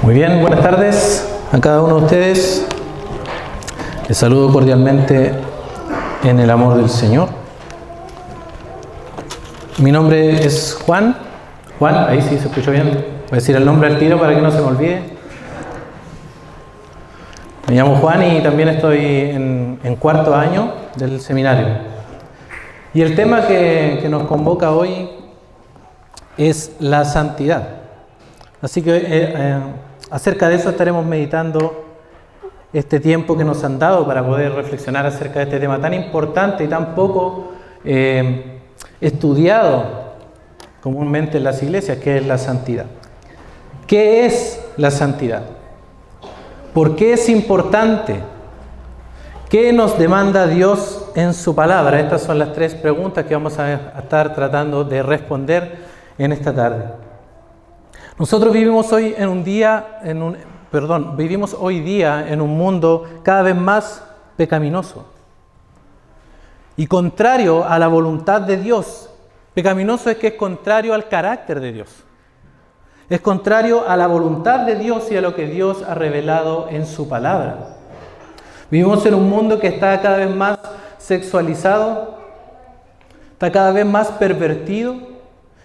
Muy bien, buenas tardes a cada uno de ustedes. Les saludo cordialmente en el amor del Señor. Mi nombre es Juan. Juan, ahí sí se escuchó bien. Voy a decir el nombre al tiro para que no se me olvide. Me llamo Juan y también estoy en cuarto año del seminario. Y el tema que nos convoca hoy es la santidad. Así que acerca de eso estaremos meditando este tiempo que nos han dado para poder reflexionar acerca de este tema tan importante y tan poco estudiado comúnmente en las iglesias, que es la santidad. ¿Qué es la santidad? ¿Por qué es importante? ¿Qué nos demanda Dios en su palabra? Estas son las tres preguntas que vamos a estar tratando de responder en esta tarde. Nosotros vivimos hoy vivimos hoy día en un mundo cada vez más pecaminoso y contrario a la voluntad de Dios. Pecaminoso es que es contrario al carácter de Dios. Es contrario a la voluntad de Dios y a lo que Dios ha revelado en su palabra. Vivimos en un mundo que está cada vez más sexualizado, está cada vez más pervertido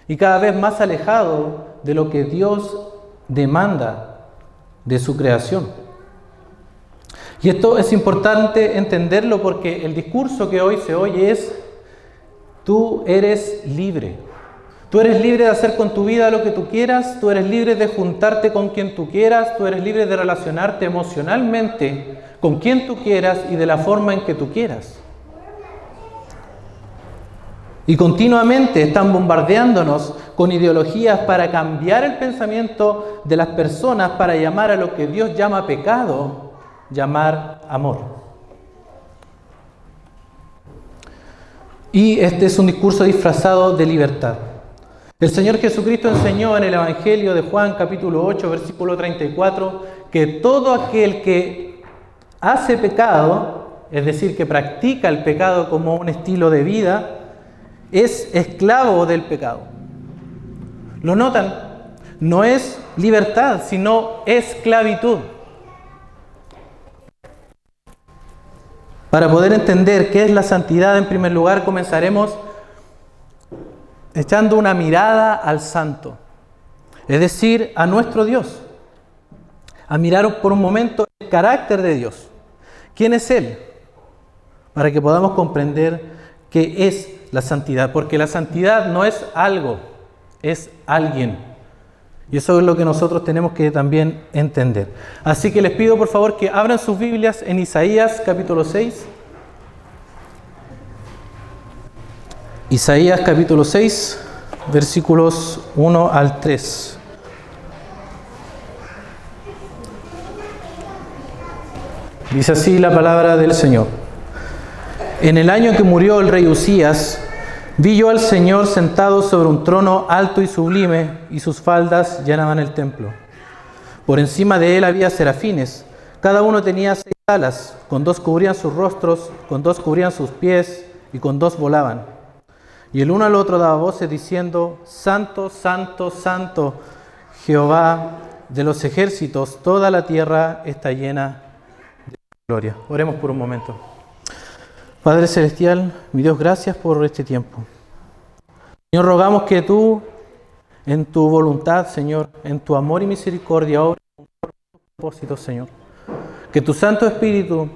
y cada vez más alejado de lo que Dios demanda de su creación. Y esto es importante entenderlo porque el discurso que hoy se oye es: tú eres libre. Tú eres libre de hacer con tu vida lo que tú quieras, tú eres libre de juntarte con quien tú quieras, tú eres libre de relacionarte emocionalmente con quien tú quieras y de la forma en que tú quieras. Y continuamente están bombardeándonos con ideologías para cambiar el pensamiento de las personas, para llamar a lo que Dios llama pecado, llamar amor. Y este es un discurso disfrazado de libertad. El Señor Jesucristo enseñó en el Evangelio de Juan, capítulo 8, versículo 34, que todo aquel que hace pecado, es decir, que practica el pecado como un estilo de vida, es esclavo del pecado. ¿Lo notan? No es libertad, sino esclavitud. Para poder entender qué es la santidad, en primer lugar, comenzaremos echando una mirada al Santo, es decir, a nuestro Dios. A mirar por un momento el carácter de Dios. ¿Quién es Él? Para que podamos comprender qué es la santidad, porque la santidad no es algo, es alguien. Y eso es lo que nosotros tenemos que también entender. Así que les pido por favor que abran sus Biblias en Isaías capítulo 6. Isaías capítulo 6, versículos 1 al 3. Dice así la palabra del Señor. En el año que murió el rey Usías, vi yo al Señor sentado sobre un trono alto y sublime, y sus faldas llenaban el templo. Por encima de él había serafines, cada uno tenía 6 alas, con 2 cubrían sus rostros, con 2 cubrían sus pies, y con 2 volaban. Y el uno al otro daba voces diciendo: Santo, Santo, Santo, Jehová de los ejércitos, toda la tierra está llena de gloria. Oremos por un momento. Padre Celestial, mi Dios, gracias por este tiempo. Señor, rogamos que tú, en tu voluntad, Señor, en tu amor y misericordia, obres con tus propósitos, Señor. Que tu Santo Espíritu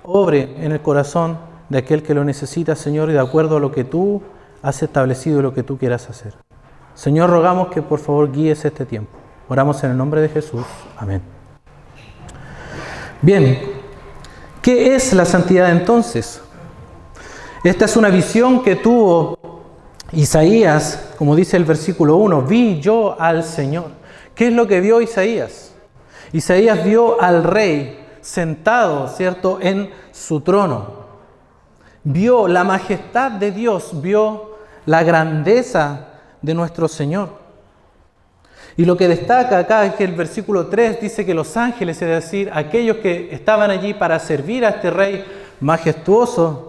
obre en el corazón de aquel que lo necesita, Señor, y de acuerdo a lo que tú has establecido y lo que tú quieras hacer. Señor, rogamos que por favor guíes este tiempo. Oramos en el nombre de Jesús. Amén. Bien, ¿qué es la santidad entonces? Esta es una visión que tuvo Isaías, como dice el versículo 1, vi yo al Señor. ¿Qué es lo que vio Isaías? Isaías vio al rey sentado, ¿cierto?, en su trono. Vio la majestad de Dios, vio la grandeza de nuestro Señor. Y lo que destaca acá es que el versículo 3 dice que los ángeles, es decir, aquellos que estaban allí para servir a este rey majestuoso,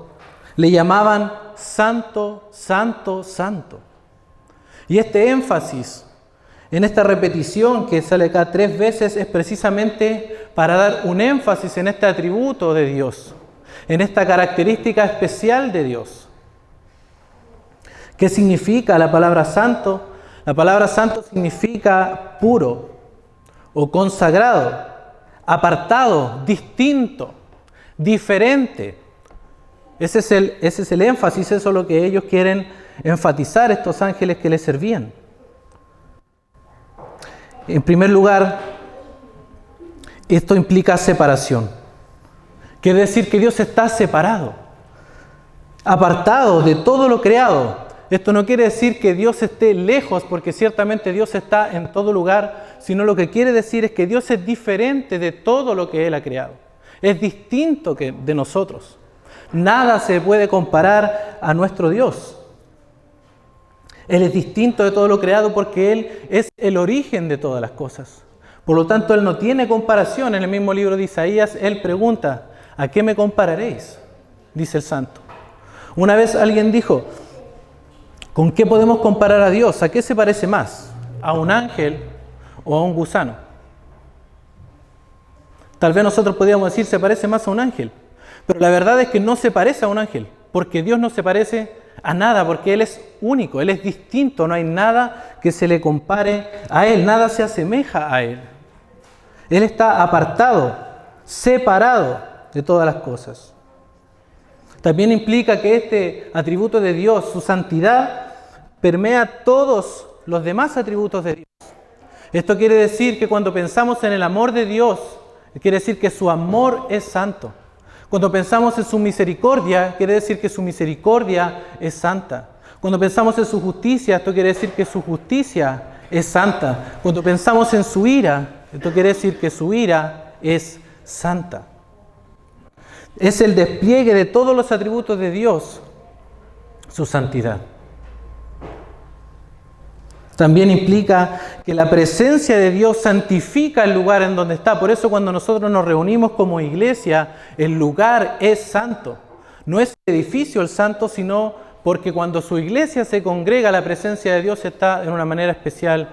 le llamaban Santo, Santo, Santo. Y este énfasis en esta repetición que sale acá 3 veces es precisamente para dar un énfasis en este atributo de Dios, en esta característica especial de Dios. ¿Qué significa la palabra santo? La palabra santo significa puro o consagrado, apartado, distinto, diferente. Ese es el énfasis, eso es lo que ellos quieren enfatizar, estos ángeles que les servían. En primer lugar, esto implica separación. Quiere decir que Dios está separado, apartado de todo lo creado. Esto no quiere decir que Dios esté lejos, porque ciertamente Dios está en todo lugar, sino lo que quiere decir es que Dios es diferente de todo lo que Él ha creado. Es distinto de nosotros. Nada se puede comparar a nuestro Dios. Él es distinto de todo lo creado porque Él es el origen de todas las cosas. Por lo tanto, Él no tiene comparación. En el mismo libro de Isaías, Él pregunta, ¿a qué me compararéis? Dice el santo. Una vez alguien dijo, ¿con qué podemos comparar a Dios? ¿A qué se parece más? ¿A un ángel o a un gusano? Tal vez nosotros podríamos decir, se parece más a un ángel. Pero la verdad es que no se parece a un ángel, porque Dios no se parece a nada, porque Él es único, Él es distinto, no hay nada que se le compare a Él, nada se asemeja a Él. Él está apartado, separado de todas las cosas. También implica que este atributo de Dios, su santidad, permea todos los demás atributos de Dios. Esto quiere decir que cuando pensamos en el amor de Dios, quiere decir que su amor es santo. Cuando pensamos en su misericordia, quiere decir que su misericordia es santa. Cuando pensamos en su justicia, esto quiere decir que su justicia es santa. Cuando pensamos en su ira, esto quiere decir que su ira es santa. Es el despliegue de todos los atributos de Dios, su santidad. También implica que la presencia de Dios santifica el lugar en donde está. Por eso cuando nosotros nos reunimos como iglesia, el lugar es santo. No es el edificio el santo, sino porque cuando su iglesia se congrega, la presencia de Dios está de una manera especial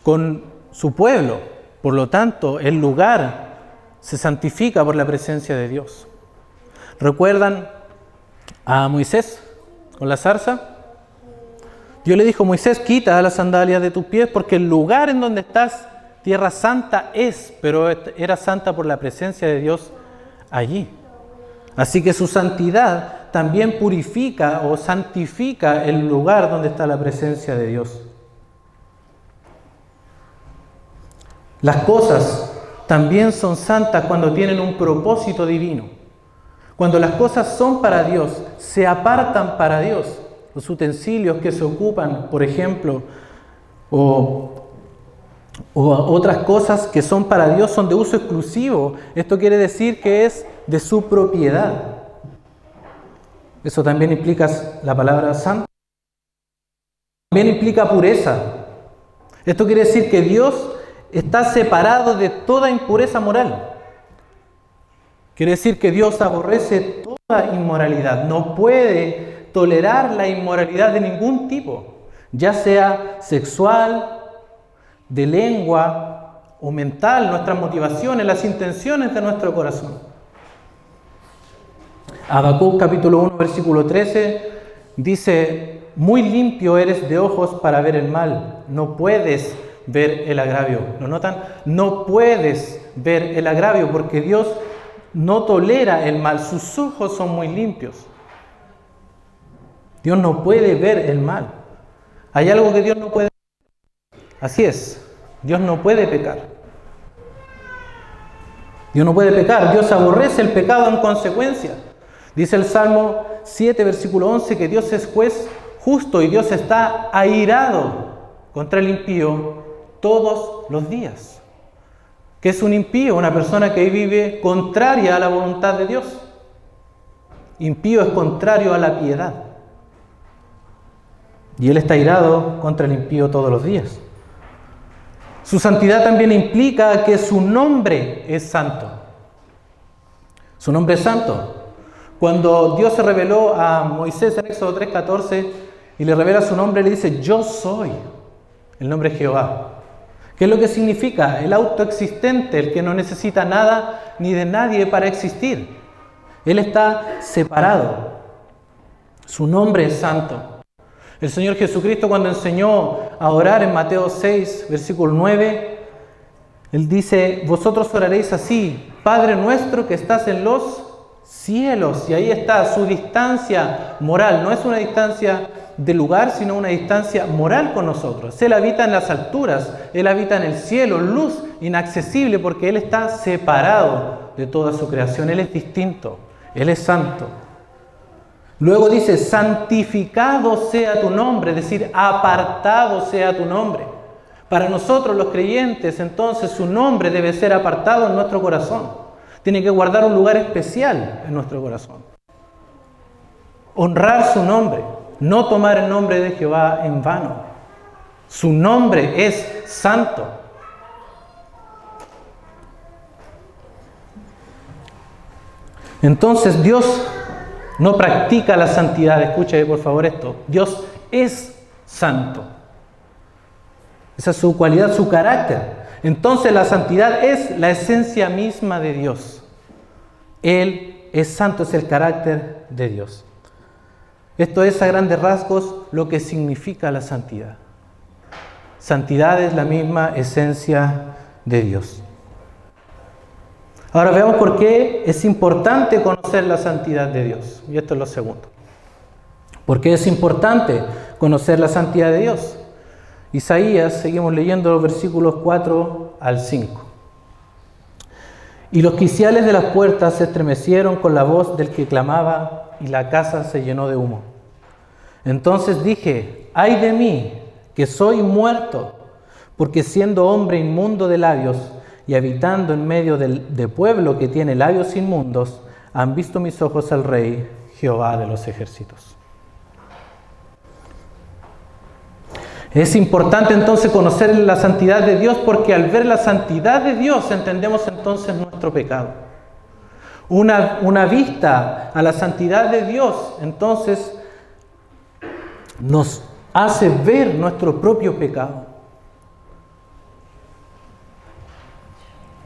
con su pueblo. Por lo tanto, el lugar se santifica por la presencia de Dios. ¿Recuerdan a Moisés con la zarza? Dios le dijo, Moisés, quita las sandalias de tus pies porque el lugar en donde estás, tierra santa es, pero era santa por la presencia de Dios allí. Así que su santidad también purifica o santifica el lugar donde está la presencia de Dios. Las cosas también son santas cuando tienen un propósito divino. Cuando las cosas son para Dios, se apartan para Dios. Los utensilios que se ocupan, por ejemplo, o otras cosas que son para Dios son de uso exclusivo. Esto quiere decir que es de su propiedad. Eso también implica la palabra santo. También implica pureza. Esto quiere decir que Dios está separado de toda impureza moral. Quiere decir que Dios aborrece toda inmoralidad. No puede tolerar la inmoralidad de ningún tipo, ya sea sexual, de lengua o mental, nuestras motivaciones, las intenciones de nuestro corazón. Habacuc capítulo 1, versículo 13 dice, muy limpio eres de ojos para ver el mal, no puedes ver el agravio. ¿Lo notan? No puedes ver el agravio porque Dios no tolera el mal, sus ojos son muy limpios. Dios no puede ver el mal. Hay algo que Dios no puede ver. Así es, Dios no puede pecar. Dios no puede pecar, Dios aborrece el pecado en consecuencia. Dice el Salmo 7, versículo 11, que Dios es juez justo y Dios está airado contra el impío todos los días. ¿Qué es un impío? Una persona que vive contraria a la voluntad de Dios. Impío es contrario a la piedad. Y Él está airado contra el impío todos los días. Su santidad también implica que su nombre es santo. Su nombre es santo. Cuando Dios se reveló a Moisés en Éxodo 3:14 y le revela su nombre, le dice, yo soy. El nombre es Jehová. ¿Qué es lo que significa? El autoexistente, el que no necesita nada ni de nadie para existir. Él está separado. Su nombre es santo. El Señor Jesucristo, cuando enseñó a orar en Mateo 6, versículo 9, Él dice: vosotros oraréis así: Padre nuestro que estás en los cielos. Y ahí está su distancia moral. No es una distancia de lugar, sino una distancia moral con nosotros. Él habita en las alturas, Él habita en el cielo, luz inaccesible, porque Él está separado de toda su creación. Él es distinto, Él es santo. Luego dice: santificado sea tu nombre, es decir, apartado sea tu nombre. Para nosotros los creyentes, entonces, su nombre debe ser apartado en nuestro corazón. Tiene que guardar un lugar especial en nuestro corazón. Honrar su nombre, no tomar el nombre de Jehová en vano. Su nombre es santo. Entonces Dios no practica la santidad. Escuche por favor esto. Dios es santo. Esa es su cualidad, su carácter. Entonces la santidad es la esencia misma de Dios. Él es santo, es el carácter de Dios. Esto es a grandes rasgos lo que significa la santidad. Santidad es la misma esencia de Dios. Ahora veamos por qué es importante conocer la santidad de Dios. Y esto es lo segundo. ¿Por qué es importante conocer la santidad de Dios? Isaías, seguimos leyendo los versículos 4 al 5. Y los quiciales de las puertas se estremecieron con la voz del que clamaba, y la casa se llenó de humo. Entonces dije: ay de mí, que soy muerto, porque siendo hombre inmundo de labios y habitando en medio de pueblo que tiene labios inmundos, han visto mis ojos al Rey, Jehová de los ejércitos. Es importante entonces conocer la santidad de Dios, porque al ver la santidad de Dios entendemos entonces nuestro pecado. Una vista a la santidad de Dios entonces nos hace ver nuestro propio pecado.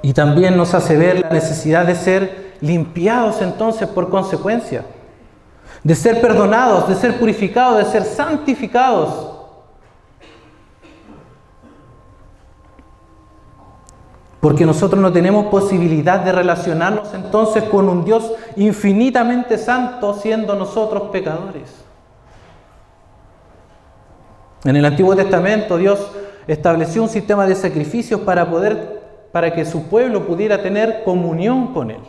Y también nos hace ver la necesidad de ser limpiados entonces por consecuencia, de ser perdonados, de ser purificados, de ser santificados. Porque nosotros no tenemos posibilidad de relacionarnos entonces con un Dios infinitamente santo, siendo nosotros pecadores. En el Antiguo Testamento Dios estableció un sistema de sacrificios para que su pueblo pudiera tener comunión con Él.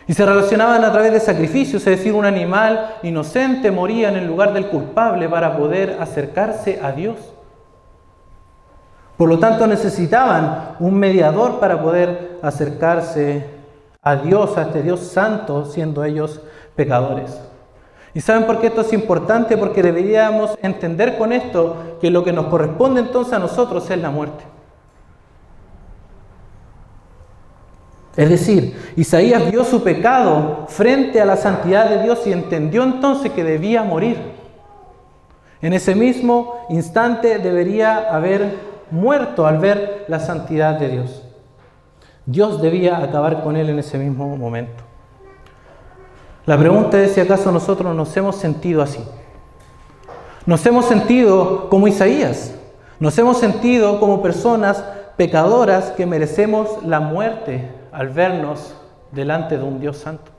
Y se relacionaban a través de sacrificios, es decir, un animal inocente moría en el lugar del culpable para poder acercarse a Dios. Por lo tanto, necesitaban un mediador para poder acercarse a Dios, a este Dios santo, siendo ellos pecadores. ¿Y saben por qué esto es importante? Porque deberíamos entender con esto que lo que nos corresponde entonces a nosotros es la muerte. Es decir, Isaías vio su pecado frente a la santidad de Dios y entendió entonces que debía morir. En ese mismo instante debería haber muerto al ver la santidad de Dios. Dios debía acabar con él en ese mismo momento. La pregunta es si acaso nosotros nos hemos sentido así. Nos hemos sentido como Isaías. Nos hemos sentido como personas pecadoras que merecemos la muerte al vernos delante de un Dios santo.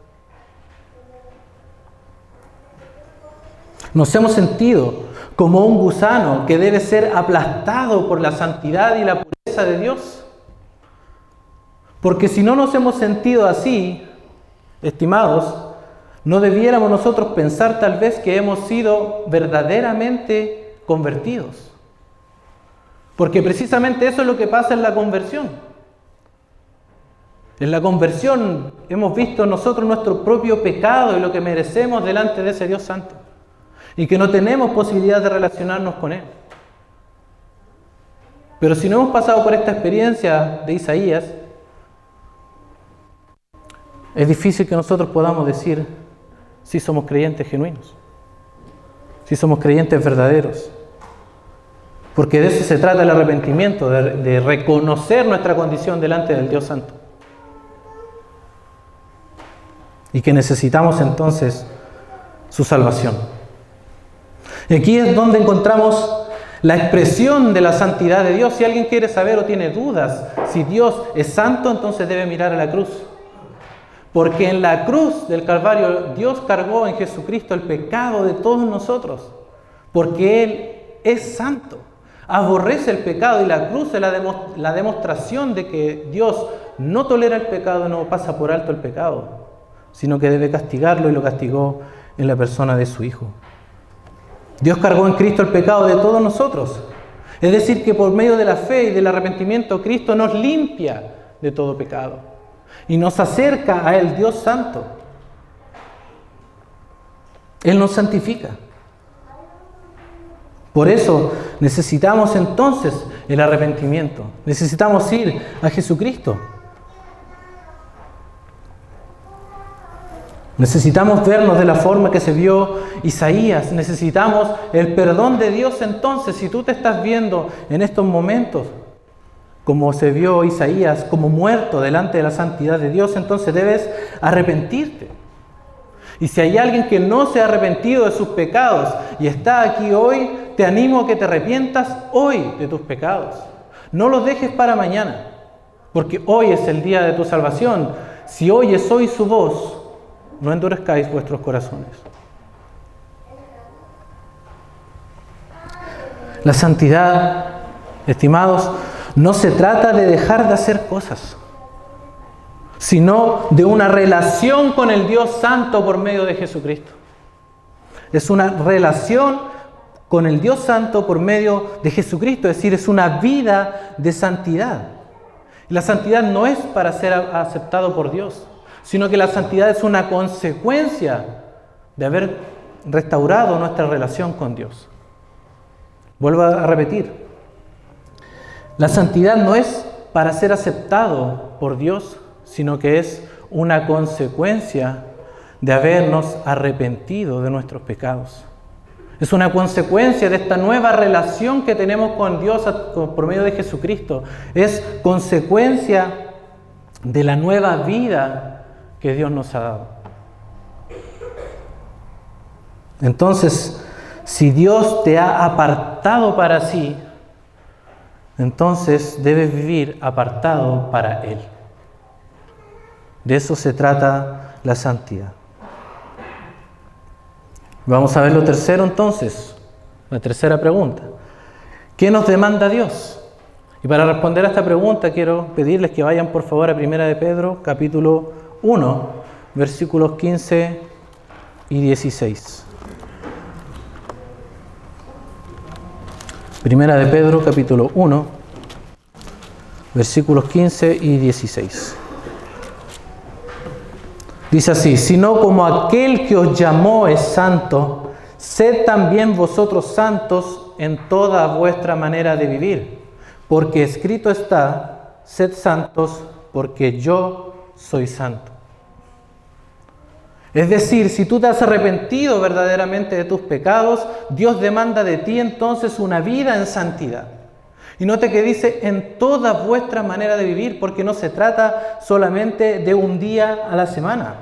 Nos hemos sentido como un gusano que debe ser aplastado por la santidad y la pureza de Dios. Porque si no nos hemos sentido así, estimados, no debiéramos nosotros pensar tal vez que hemos sido verdaderamente convertidos. Porque precisamente eso es lo que pasa en la conversión. En la conversión hemos visto nosotros nuestro propio pecado y lo que merecemos delante de ese Dios santo. Y que no tenemos posibilidad de relacionarnos con Él. Pero si no hemos pasado por esta experiencia de Isaías, es difícil que nosotros podamos decir si somos creyentes genuinos, si somos creyentes verdaderos. Porque de eso se trata el arrepentimiento, de reconocer nuestra condición delante del Dios Santo. Y que necesitamos entonces su salvación. Y aquí es donde encontramos la expresión de la santidad de Dios. Si alguien quiere saber o tiene dudas si Dios es santo, entonces debe mirar a la cruz. Porque en la cruz del Calvario Dios cargó en Jesucristo el pecado de todos nosotros. Porque Él es santo. Aborrece el pecado y la cruz es la demostración de que Dios no tolera el pecado, no pasa por alto el pecado, sino que debe castigarlo y lo castigó en la persona de su Hijo. Dios cargó en Cristo el pecado de todos nosotros. Es decir, que por medio de la fe y del arrepentimiento, Cristo nos limpia de todo pecado y nos acerca a Él, Dios Santo. Él nos santifica. Por eso necesitamos entonces el arrepentimiento. Necesitamos ir a Jesucristo. Necesitamos vernos de la forma que se vio Isaías. Necesitamos el perdón de Dios entonces. Si tú te estás viendo en estos momentos como se vio Isaías, como muerto delante de la santidad de Dios, entonces debes arrepentirte. Y si hay alguien que no se ha arrepentido de sus pecados y está aquí hoy, te animo a que te arrepientas hoy de tus pecados. No los dejes para mañana, porque hoy es el día de tu salvación. Si oyes hoy su voz, no endurezcáis vuestros corazones. La santidad, estimados, no se trata de dejar de hacer cosas, sino de una relación con el Dios Santo por medio de Jesucristo. Es una relación con el Dios Santo por medio de Jesucristo, es decir, es una vida de santidad. Y la santidad no es para ser aceptado por Dios, sino que la santidad es una consecuencia de haber restaurado nuestra relación con Dios. Vuelvo a repetir, la santidad no es para ser aceptado por Dios, sino que es una consecuencia de habernos arrepentido de nuestros pecados. Es una consecuencia de esta nueva relación que tenemos con Dios por medio de Jesucristo. Es consecuencia de la nueva vida que Dios nos ha dado. Entonces, si Dios te ha apartado para sí, entonces debes vivir apartado para Él. De eso se trata la santidad. Vamos a ver lo tercero entonces, la tercera pregunta. ¿Qué nos demanda Dios? Y para responder a esta pregunta quiero pedirles que vayan por favor a 1 de Pedro, capítulo 1, versículos 15 y 16. 1 de Pedro, capítulo 1, versículos 15 y 16. Dice así: sino como aquel que os llamó es santo, sed también vosotros santos en toda vuestra manera de vivir, porque escrito está: sed santos, porque yo soy santo. Es decir, si tú te has arrepentido verdaderamente de tus pecados, Dios demanda de ti entonces una vida en santidad. Y note que dice en toda vuestra manera de vivir, porque no se trata solamente de un día a la semana.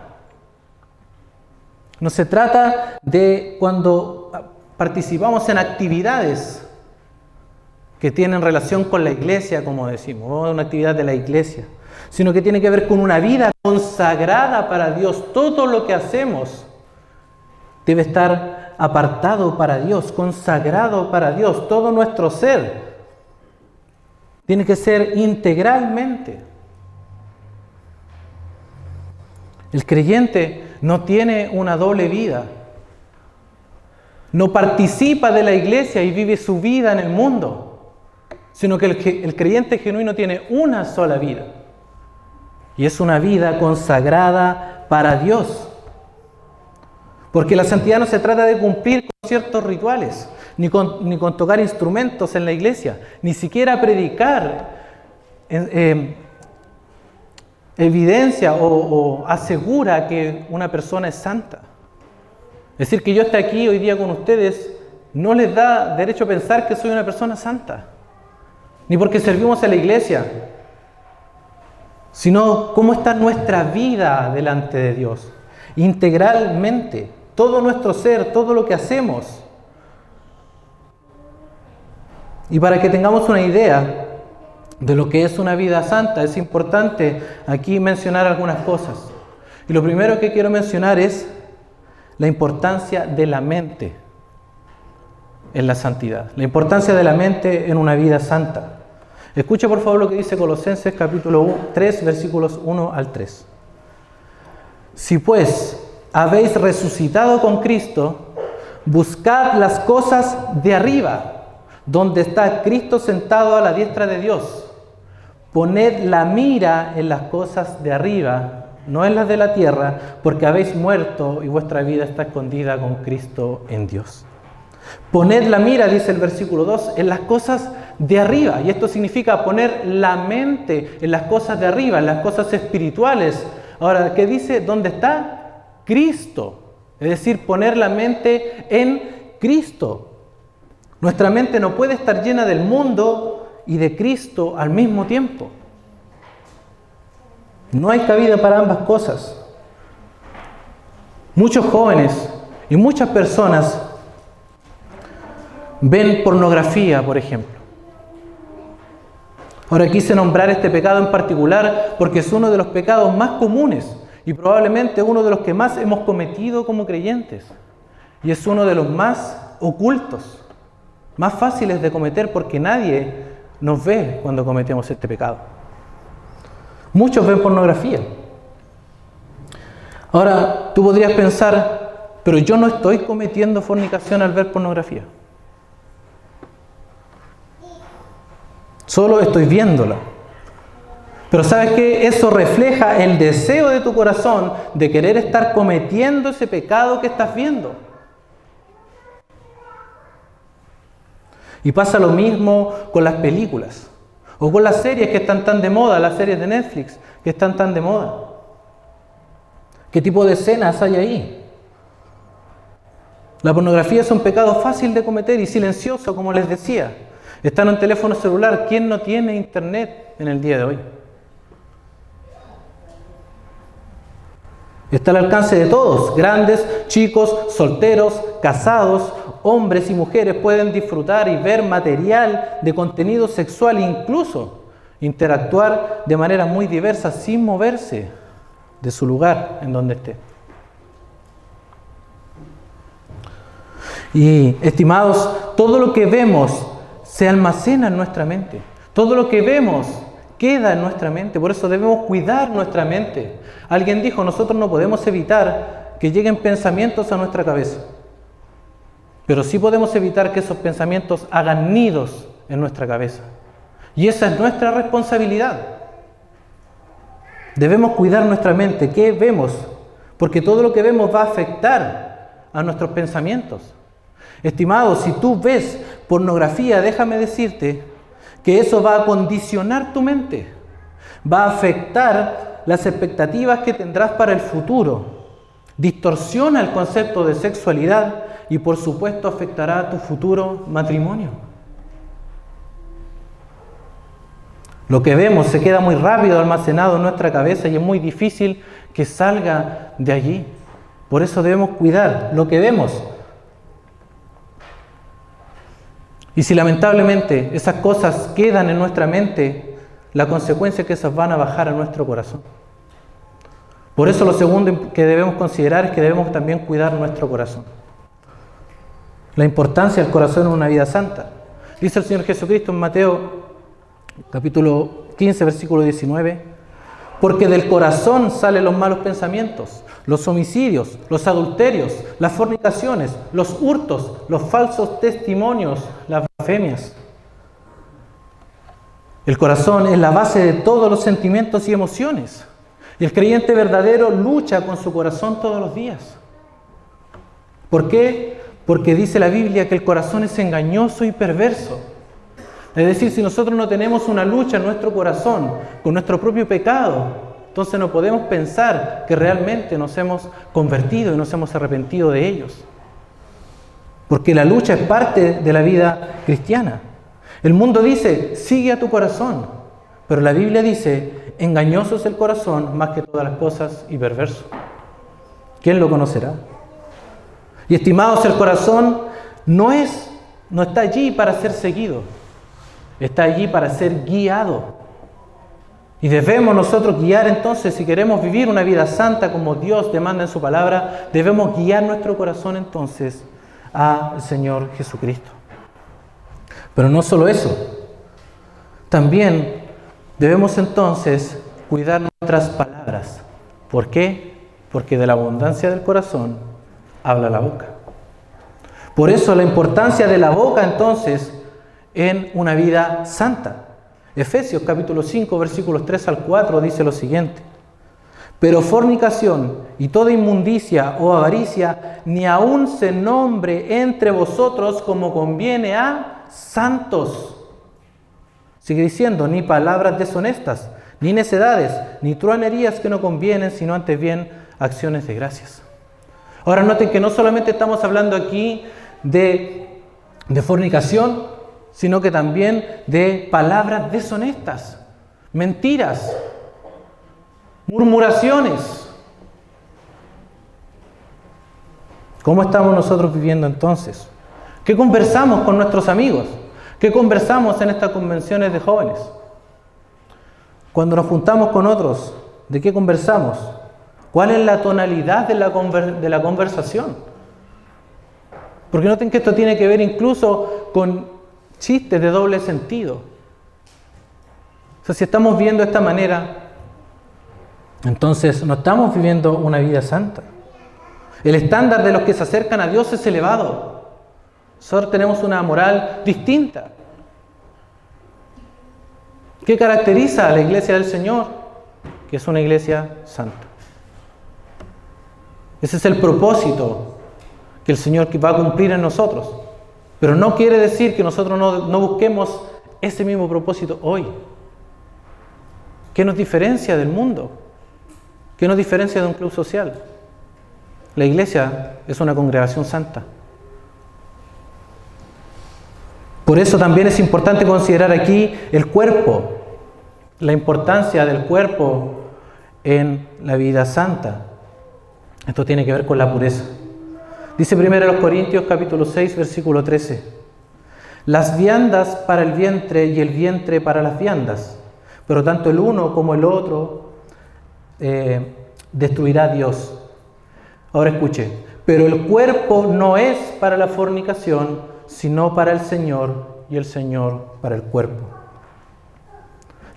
No se trata de cuando participamos en actividades que tienen relación con la iglesia, como decimos, o una actividad de la iglesia, sino que tiene que ver con una vida consagrada para Dios. Todo lo que hacemos debe estar apartado para Dios, consagrado para Dios. Todo nuestro ser tiene que ser integralmente. El creyente no tiene una doble vida. No participa de la iglesia y vive su vida en el mundo, sino que el creyente genuino tiene una sola vida. Y es una vida consagrada para Dios. Porque la santidad no se trata de cumplir con ciertos rituales, ni con tocar instrumentos en la iglesia, ni siquiera predicar evidencia o asegura que una persona es santa. Es decir, que yo esté aquí hoy día con ustedes no les da derecho a pensar que soy una persona santa, ni porque servimos en la iglesia, sino cómo está nuestra vida delante de Dios, integralmente, todo nuestro ser, todo lo que hacemos. Y para que tengamos una idea de lo que es una vida santa, es importante aquí mencionar algunas cosas. Y lo primero que quiero mencionar es la importancia de la mente en la santidad, la importancia de la mente en una vida santa. Escuche por favor lo que dice Colosenses capítulo 3, versículos 1 al 3. Si pues habéis resucitado con Cristo, buscad las cosas de arriba, donde está Cristo sentado a la diestra de Dios. Poned la mira en las cosas de arriba, no en las de la tierra, porque habéis muerto y vuestra vida está escondida con Cristo en Dios. Poned la mira, dice el versículo 2, en las cosas de arriba. Y esto significa poner la mente en las cosas de arriba, en las cosas espirituales. Ahora, ¿qué dice? ¿Dónde está? Cristo. Es decir, poner la mente en Cristo. Nuestra mente no puede estar llena del mundo y de Cristo al mismo tiempo. No hay cabida para ambas cosas. Muchos jóvenes y muchas personas ven pornografía, por ejemplo. Ahora quise nombrar este pecado en particular porque es uno de los pecados más comunes y probablemente uno de los que más hemos cometido como creyentes. Y es uno de los más ocultos, más fáciles de cometer porque nadie nos ve cuando cometemos este pecado. Muchos ven pornografía. Ahora, tú podrías pensar, pero yo no estoy cometiendo fornicación al ver pornografía. Solo estoy viéndola. Pero ¿sabes qué? Eso refleja el deseo de tu corazón de querer estar cometiendo ese pecado que estás viendo. Y pasa lo mismo con las películas o con las series que están tan de moda, las series de Netflix que están tan de moda. ¿Qué tipo de escenas hay ahí? La pornografía es un pecado fácil de cometer y silencioso, como les decía. Está en un teléfono celular. ¿Quién no tiene internet en el día de hoy? Está al alcance de todos, grandes, chicos, solteros, casados, hombres y mujeres pueden disfrutar y ver material de contenido sexual e incluso interactuar de manera muy diversa sin moverse de su lugar en donde esté. Y estimados, todo lo que vemos se almacena en nuestra mente. Todo lo que vemos queda en nuestra mente. Por eso debemos cuidar nuestra mente. Alguien dijo, nosotros no podemos evitar que lleguen pensamientos a nuestra cabeza. Pero sí podemos evitar que esos pensamientos hagan nidos en nuestra cabeza. Y esa es nuestra responsabilidad. Debemos cuidar nuestra mente. ¿Qué vemos? Porque todo lo que vemos va a afectar a nuestros pensamientos. Estimados, si tú ves pornografía, déjame decirte que eso va a condicionar tu mente. Va a afectar las expectativas que tendrás para el futuro. Distorsiona el concepto de sexualidad y por supuesto afectará a tu futuro matrimonio. Lo que vemos se queda muy rápido almacenado en nuestra cabeza y es muy difícil que salga de allí. Por eso debemos cuidar lo que vemos. Y si lamentablemente esas cosas quedan en nuestra mente, la consecuencia es que esas van a bajar a nuestro corazón. Por eso lo segundo que debemos considerar es que debemos también cuidar nuestro corazón. La importancia del corazón en una vida santa. Dice el Señor Jesucristo en Mateo capítulo 15, versículo 19, porque del corazón salen los malos pensamientos, los homicidios, los adulterios, las fornicaciones, los hurtos, los falsos testimonios, las blasfemias. El corazón es la base de todos los sentimientos y emociones. Y el creyente verdadero lucha con su corazón todos los días. ¿Por qué? Porque dice la Biblia que el corazón es engañoso y perverso. Es decir, si nosotros no tenemos una lucha en nuestro corazón con nuestro propio pecado, entonces no podemos pensar que realmente nos hemos convertido y nos hemos arrepentido de ellos. porque la lucha es parte de la vida cristiana. El mundo dice, sigue a tu corazón, pero la Biblia dice, engañoso es el corazón más que todas las cosas y perverso. ¿Quién lo conocerá? Y estimados, el corazón no está allí para ser seguido, está allí para ser guiado. Y debemos nosotros guiar entonces, si queremos vivir una vida santa como Dios demanda en su palabra, debemos guiar nuestro corazón entonces al Señor Jesucristo. Pero no solo eso, también debemos entonces cuidar nuestras palabras. ¿Por qué? Porque de la abundancia del corazón habla la boca. Por eso la importancia de la boca entonces en una vida santa. Efesios capítulo 5 versículos 3 al 4 dice lo siguiente: pero fornicación y toda inmundicia o avaricia ni aun se nombre entre vosotros como conviene a santos. Sigue diciendo, ni palabras deshonestas, ni necedades, ni truanerías que no convienen, sino antes bien acciones de gracias. Ahora noten que no solamente estamos hablando aquí de fornicación, sino que también de palabras deshonestas, mentiras, murmuraciones. ¿Cómo estamos nosotros viviendo entonces? ¿Qué conversamos con nuestros amigos? ¿Qué conversamos en estas convenciones de jóvenes? Cuando nos juntamos con otros, ¿de qué conversamos? ¿Cuál es la tonalidad de la conversación? Porque noten que esto tiene que ver incluso con chistes de doble sentido. O sea, si estamos viendo de esta manera, entonces no estamos viviendo una vida santa. El estándar de los que se acercan a Dios es elevado. Nosotros tenemos una moral distinta. ¿Qué caracteriza a la iglesia del Señor? Que es una iglesia santa. Ese es el propósito que el Señor va a cumplir en nosotros. Pero no quiere decir que nosotros no busquemos ese mismo propósito hoy. ¿Qué nos diferencia del mundo? ¿Qué nos diferencia de un club social? La iglesia es una congregación santa. Por eso también es importante considerar aquí el cuerpo, la importancia del cuerpo en la vida santa. Esto tiene que ver con la pureza. Dice 1 Corintios capítulo 6, versículo 13. Las viandas para el vientre y el vientre para las viandas, pero tanto el uno como el otro destruirá Dios. Ahora escuche, pero el cuerpo no es para la fornicación, sino para el Señor y el Señor para el cuerpo.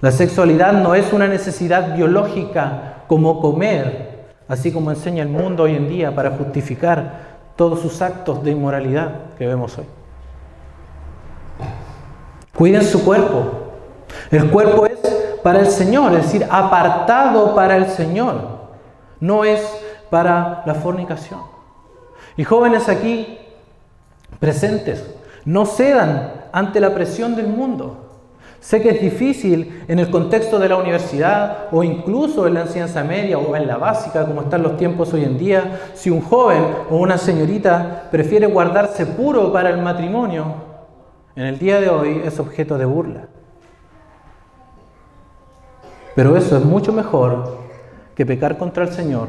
La sexualidad no es una necesidad biológica como comer, así como enseña el mundo hoy en día para justificar todos sus actos de inmoralidad que vemos hoy. Cuiden su cuerpo. El cuerpo es para el Señor, es decir, apartado para el Señor. No es para la fornicación. Y jóvenes aquí presentes, no cedan ante la presión del mundo. Sé que es difícil en el contexto de la universidad o incluso en la enseñanza media o en la básica, como están los tiempos hoy en día, si un joven o una señorita prefiere guardarse puro para el matrimonio, en el día de hoy es objeto de burla. Pero eso es mucho mejor que pecar contra el Señor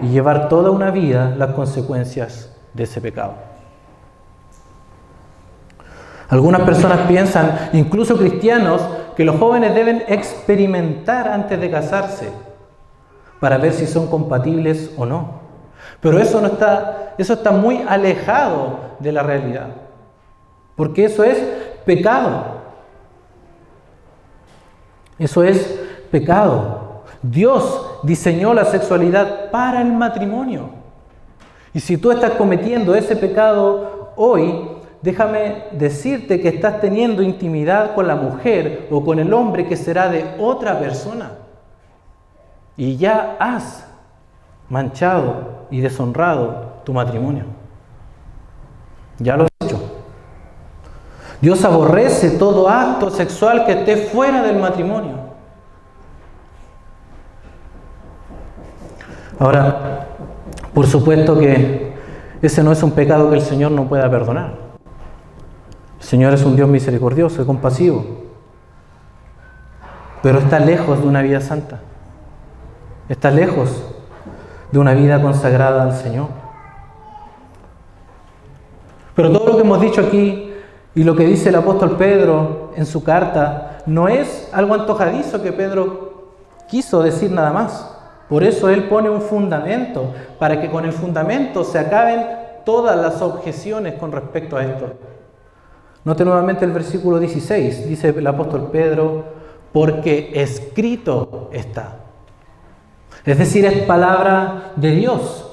y llevar toda una vida las consecuencias de ese pecado. Algunas personas piensan, incluso cristianos, que los jóvenes deben experimentar antes de casarse para ver si son compatibles o no. Pero eso está muy alejado de la realidad, porque eso es pecado. Eso es pecado. Dios diseñó la sexualidad para el matrimonio. Y si tú estás cometiendo ese pecado hoy, déjame decirte que estás teniendo intimidad con la mujer o con el hombre que será de otra persona. Y ya has manchado y deshonrado tu matrimonio. Ya lo has hecho. Dios aborrece todo acto sexual que esté fuera del matrimonio. Ahora, por supuesto que ese no es un pecado que el Señor no pueda perdonar. El Señor es un Dios misericordioso y compasivo, pero está lejos de una vida santa. Está lejos de una vida consagrada al Señor. Pero todo lo que hemos dicho aquí y lo que dice el apóstol Pedro en su carta no es algo antojadizo que Pedro quiso decir nada más. Por eso él pone un fundamento, para que con el fundamento se acaben todas las objeciones con respecto a esto. Note nuevamente el versículo 16, dice el apóstol Pedro, porque escrito está. Es decir, es palabra de Dios.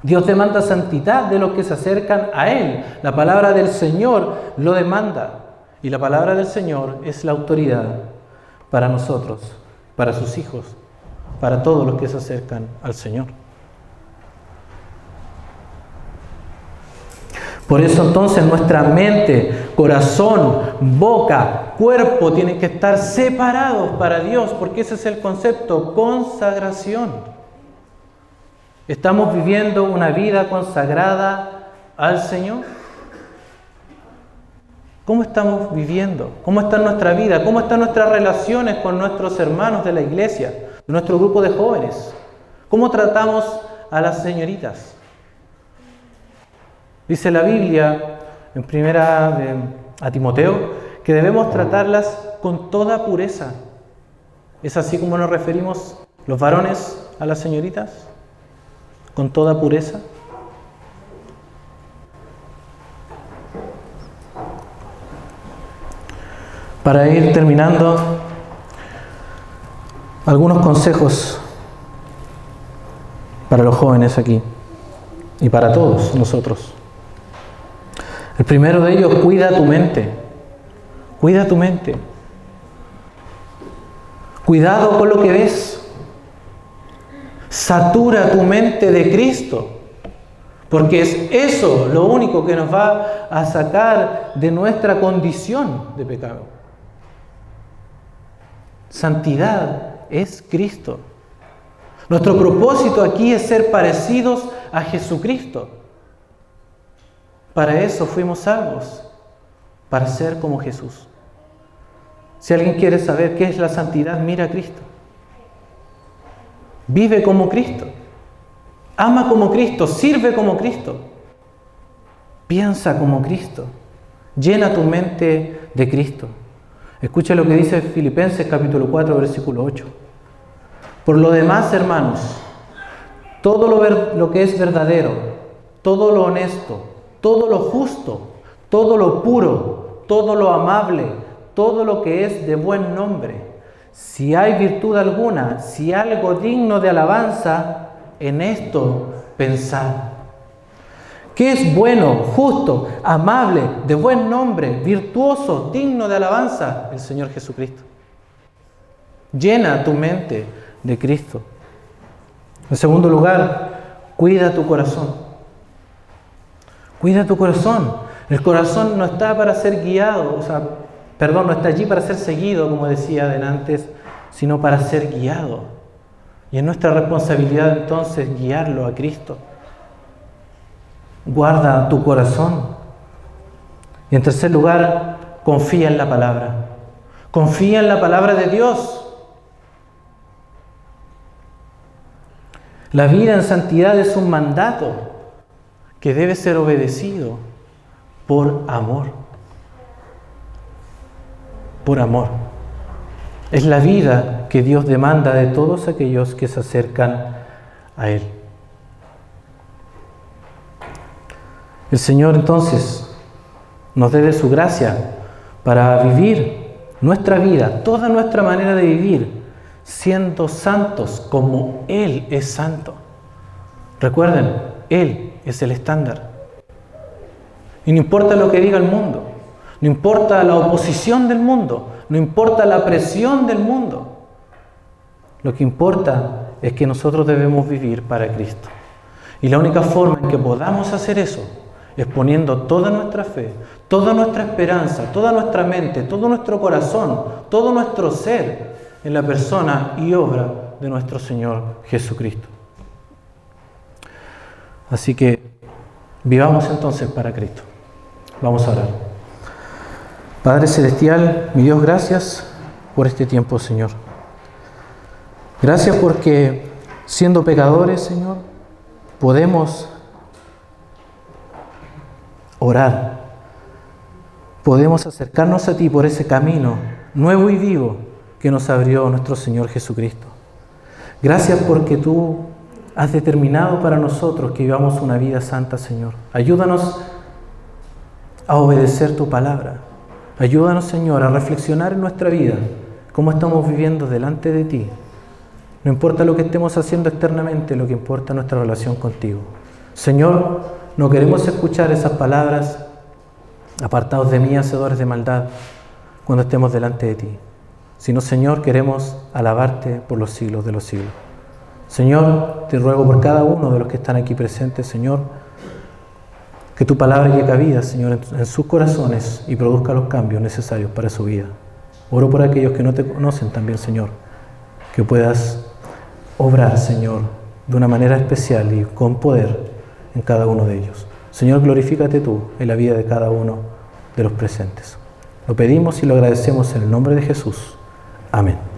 Dios demanda santidad de los que se acercan a Él. La palabra del Señor lo demanda. Y la palabra del Señor es la autoridad para nosotros, para sus hijos, para todos los que se acercan al Señor. Por eso entonces nuestra mente, corazón, boca, cuerpo tienen que estar separados para Dios, porque ese es el concepto, consagración. ¿Estamos viviendo una vida consagrada al Señor? ¿Cómo estamos viviendo? ¿Cómo está nuestra vida? ¿Cómo están nuestras relaciones con nuestros hermanos de la iglesia, de nuestro grupo de jóvenes? ¿Cómo tratamos a las señoritas? Dice la Biblia, en primera a Timoteo, que debemos tratarlas con toda pureza. ¿Es así como nos referimos los varones a las señoritas? ¿Con toda pureza? Para ir terminando, algunos consejos para los jóvenes aquí y para todos nosotros. El primero de ellos, cuida tu mente. Cuida tu mente. Cuidado con lo que ves. Satura tu mente de Cristo, porque es eso lo único que nos va a sacar de nuestra condición de pecado. Santidad es Cristo. Nuestro propósito aquí es ser parecidos a Jesucristo. Para eso fuimos salvos, para ser como Jesús. Si alguien quiere saber qué es la santidad, mira a Cristo. Vive como Cristo. Ama como Cristo. Sirve como Cristo. Piensa como Cristo. Llena tu mente de Cristo. Escucha lo que dice Filipenses capítulo 4, versículo 8. Por lo demás, hermanos, todo lo que es verdadero, todo lo honesto, todo lo justo, todo lo puro, todo lo amable, todo lo que es de buen nombre, si hay virtud alguna, si algo digno de alabanza, en esto pensad. ¿Qué es bueno, justo, amable, de buen nombre, virtuoso, digno de alabanza? El Señor Jesucristo. Llena tu mente de Cristo. En segundo lugar, cuida tu corazón. Cuida tu corazón. El corazón no está para ser guiado, no está allí para ser seguido, como decía adelante, sino para ser guiado. Y es nuestra responsabilidad entonces guiarlo a Cristo. Guarda tu corazón. Y en tercer lugar, confía en la palabra. Confía en la palabra de Dios. La vida en santidad es un mandato que debe ser obedecido por amor. Por amor. Es la vida que Dios demanda de todos aquellos que se acercan a Él. El Señor entonces nos dé de su gracia para vivir nuestra vida, toda nuestra manera de vivir, siendo santos como Él es santo. Recuerden, Él es el estándar. Y no importa lo que diga el mundo, no importa la oposición del mundo, no importa la presión del mundo. Lo que importa es que nosotros debemos vivir para Cristo. Y la única forma en que podamos hacer eso es poniendo toda nuestra fe, toda nuestra esperanza, toda nuestra mente, todo nuestro corazón, todo nuestro ser en la persona y obra de nuestro Señor Jesucristo. Así que vivamos entonces para Cristo. Vamos a orar. Padre Celestial, mi Dios, gracias por este tiempo, Señor. Gracias porque siendo pecadores, Señor, podemos orar. Podemos acercarnos a ti por ese camino nuevo y vivo que nos abrió nuestro Señor Jesucristo. Gracias porque tú has determinado para nosotros que vivamos una vida santa, Señor. Ayúdanos a obedecer tu palabra. Ayúdanos, Señor, a reflexionar en nuestra vida, cómo estamos viviendo delante de ti. No importa lo que estemos haciendo externamente, lo que importa es nuestra relación contigo. Señor, no queremos escuchar esas palabras: apartados de mí, hacedores de maldad, cuando estemos delante de ti. Sino, Señor, queremos alabarte por los siglos de los siglos. Señor, te ruego por cada uno de los que están aquí presentes, Señor, que tu palabra llegue a vida, Señor, en sus corazones y produzca los cambios necesarios para su vida. Oro por aquellos que no te conocen también, Señor, que puedas obrar, Señor, de una manera especial y con poder en cada uno de ellos. Señor, glorifícate tú en la vida de cada uno de los presentes. Lo pedimos y lo agradecemos en el nombre de Jesús. Amén.